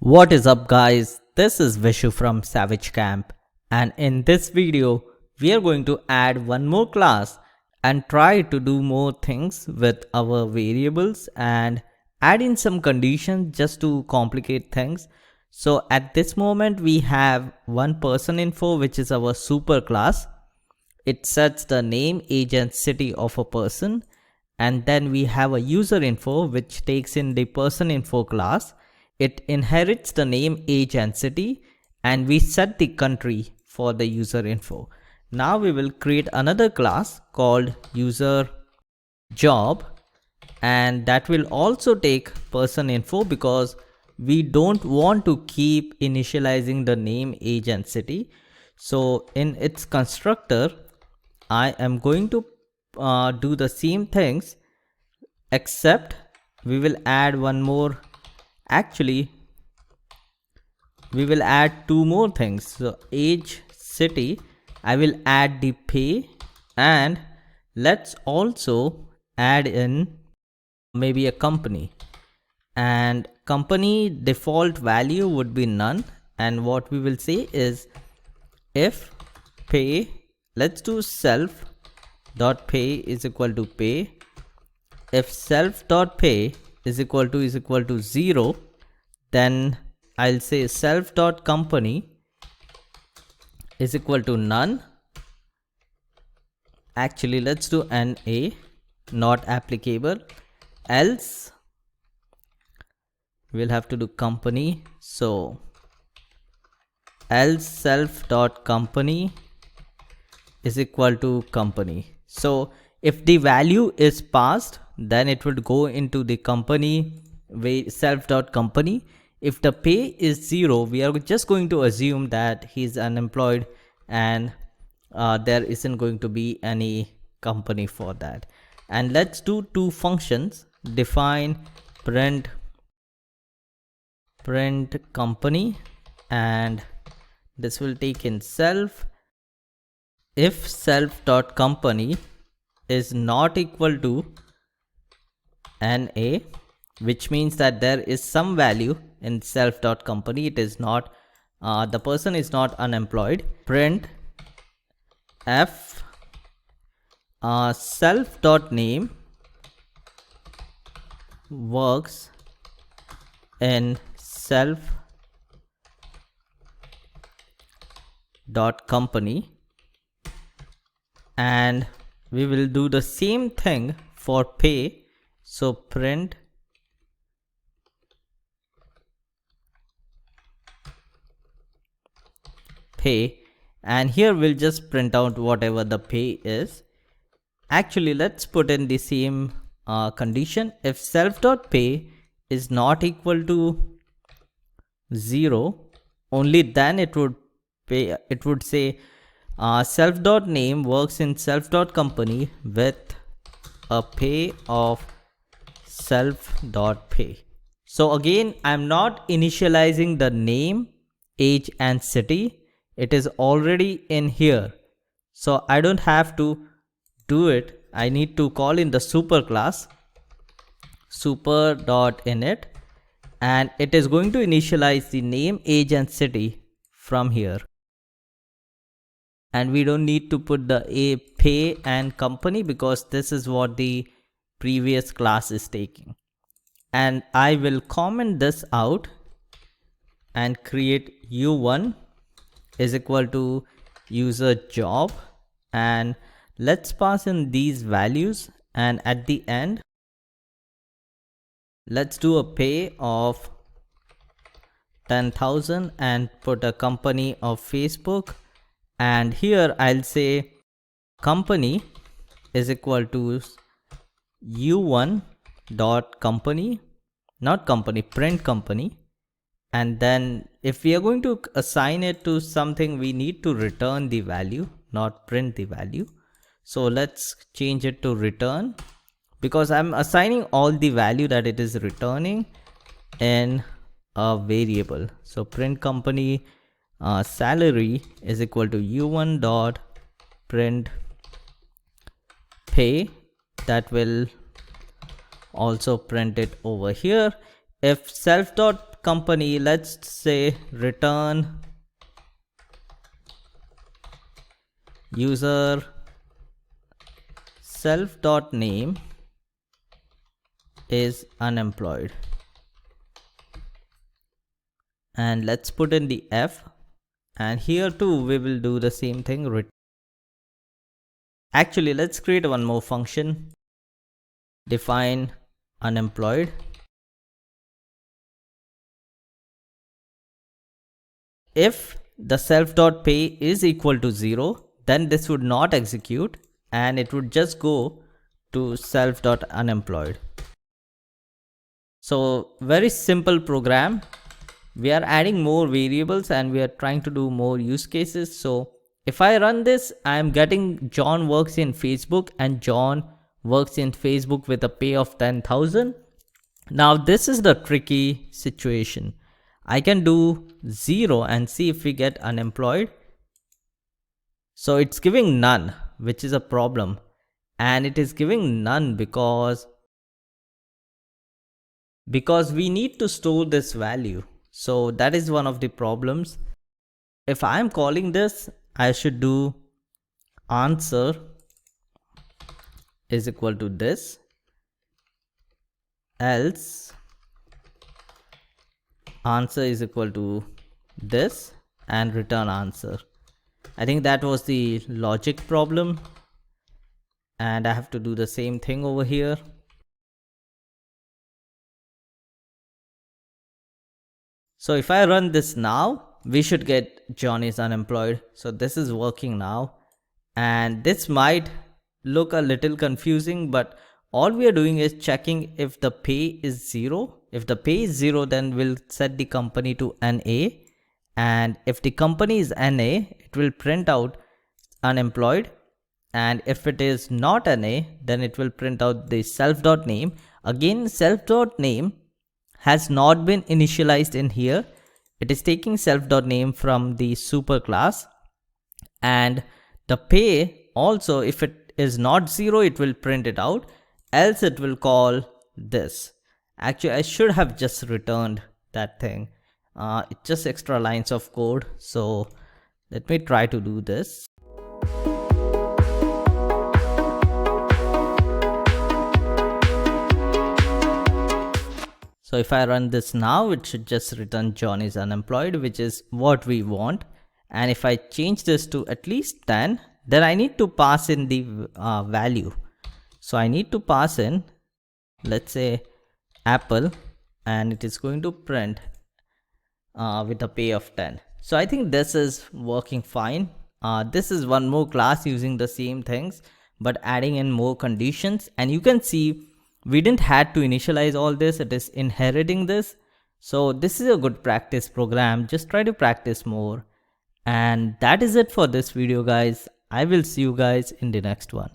What is up guys, this is Vishu from SavageCamp, and in this video we are going to add one more class and try to do more things with our variables and add in some conditions just to complicate things. So at this moment we have one person info, which is our super class. It sets the name, age and city of a person, and then we have a user info which takes in the person info class. It inherits the name, age and city, and we set the country for the user info. Now we will create another class called user job, and that will also take person info because we don't want to keep initializing the name, age and city. So in its constructor I am going to do the same things, except we will add one more. Actually, we will add two more things. So age, city, I will add the pay, and let's also add in maybe a company, and company default value would be none. And what we will say is if pay, let's do self dot pay is equal to pay. If self dot pay is equal to 0, then I'll say self dot company is equal to none. Actually, let's do NA, not applicable. Else we'll have to do company. So else self dot company is equal to company. So if the value is passed, then it would go into the company self dot company. If the pay is 0, we are just going to assume that he's unemployed, and there isn't going to be any company for that. And let's do two functions. Define print company, and this will take in self. If self dot company is not equal to NA, which means that there is some value in self dot company, it is not the person is not unemployed. Print f self dot name works in self dot company, and we will do the same thing for pay. So print pay, and here we'll just print out whatever the pay is. Actually, let's put in the same condition. If self dot pay is not equal to 0, only then it would say self dot name works in self dot company with a pay of self dot pay. So again, I'm not initializing the name, age and city. It is already in here, so I don't have to do it. I need to call in the super class super dot init, and it is going to initialize the name, age and city from here. And we don't need to put the pay and company because this is what the previous class is taking. And I will comment this out and create u1 is equal to user job, and let's pass in these values, and at the end let's do a pay of 10,000 and put a company of Facebook. And here I'll say company is equal to u1 dot company, not company, print company. And then if we are going to assign it to something, we need to return the value, not print the value. So let's change it to return, because I'm assigning all the value that it is returning in a variable. So print company salary is equal to u1 dot print pay. That will also print it over here. If self dot company, let's say return user self.name is unemployed, and let's put in the F, and here too we will do the same thing. Actually, let's create one more function, define unemployed. If the self.pay is equal to 0, then this would not execute and it would just go to self.unemployed. So very simple program. We are adding more variables and we are trying to do more use cases. So if I run this, I am getting John works in Facebook and John works in Facebook with a pay of 10,000. Now this is the tricky situation. I can do 0 and see if we get unemployed. So it's giving none, which is a problem. And it is giving none because we need to store this value. So that is one of the problems. If I am calling this, I should do answer is equal to this, else answer is equal to this, and return answer. I think that was the logic problem, and I have to do the same thing over here. So if I run this now, we should get John is unemployed. So this is working now, and this might look a little confusing, but all we are doing is checking if the pay is 0. If the pay is 0, then we'll set the company to NA, and if the company is NA, it will print out unemployed, and if it is not NA, then it will print out the self.name. Again, self.name has not been initialized in here. It is taking self.name from the superclass, and the pay also, if it is not 0, it will print it out, else it will call this. Actually, I should have just returned that thing. It's just extra lines of code. So let me try to do this. So if I run this now, it should just return John is unemployed, which is what we want. And if I change this to at least 10, then I need to pass in the value. So I need to pass in, let's say, Apple, and it is going to print with a pay of 10. So I think this is working fine. This is one more class using the same things, but adding in more conditions. And you can see we didn't had to initialize all this. It is inheriting this. So this is a good practice program. Just try to practice more. And that is it for this video, guys. I will see you guys in the next one.